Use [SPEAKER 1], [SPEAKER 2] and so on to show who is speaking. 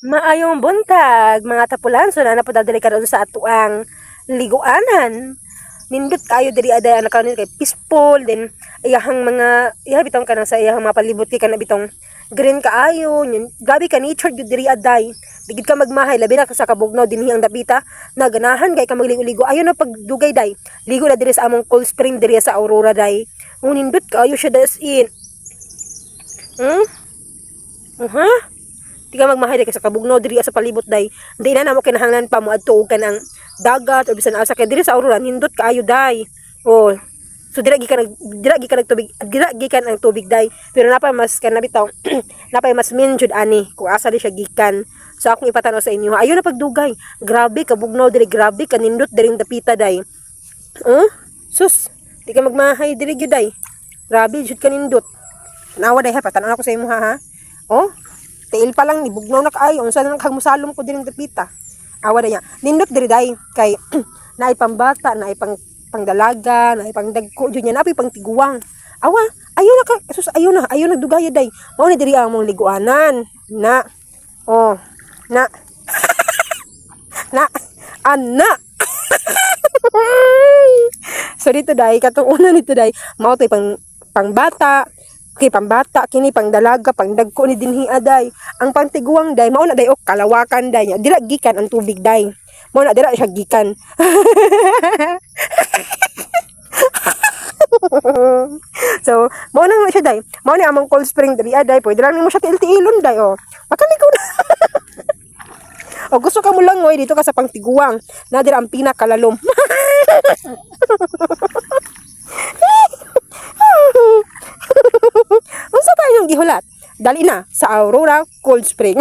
[SPEAKER 1] Maayong buntag, mga tapulan. So, na po dadali karon sa atuang liguanan. Nindot kayo diri aday anak karon kay peaceful then iyahang mga bitong kanang sa iyahang mga palibot kay kana bitong green kaayo yun gabi ka nature jud diri aday digid ka magmahay labi na sa kabugnaw dinhi ang dapita naganahan kay ka magligo-ligo ayo na pagdugay day ligo na diri sa among cold spring diri sa Aurora day nindot kayo siya das in ha di ka magmahay kay sa kabugnaw diri sa palibot day di na namo kinahanglan pa mo adto kan ang dagat o bisan asa kay diri sa Aurora nindot kaayo day oh so dira gikan tubig dira gikan ang tubig day pero napay mas kan nabitaw napay mas min jud ani kung asa di siya gikan so akong ipatanaw sa inyo ayo na pagdugay grabe kabugnaw diri grabe kanindot diri dapita day sus di ka magmahay diri jud day grabe jud kanindot nawa day ha patanaw ako sa imo ha tiil pa lang ni bugnaw na kaayo unsa na kagmusalom ko diring dapita awa daya nindot diri day kay naay pambata naay pangdalaga naay pangdagko jud nya naay pangtiguang awa ayo na ka sus ayo na dugay day mao ni diri ang mong liguanan na na na ana so dito day katong una nito day mao tay pangbata kay pambata kini pangdalaga pangdagko ni dinhi aday ang pantiguang day mao na day kalawakan day nya dira gikan ang tubig day mao na dira siya gikan so mao na siya day mao ni among cold spring diri aday pwede lang nimo siya tiil-tiilon day makaligo na o gusto ka mo lang ngoy dito ka sa pangtiguang na dira ang pinakalalom unsa pa yung gihulat dali na sa Aurora Cold Spring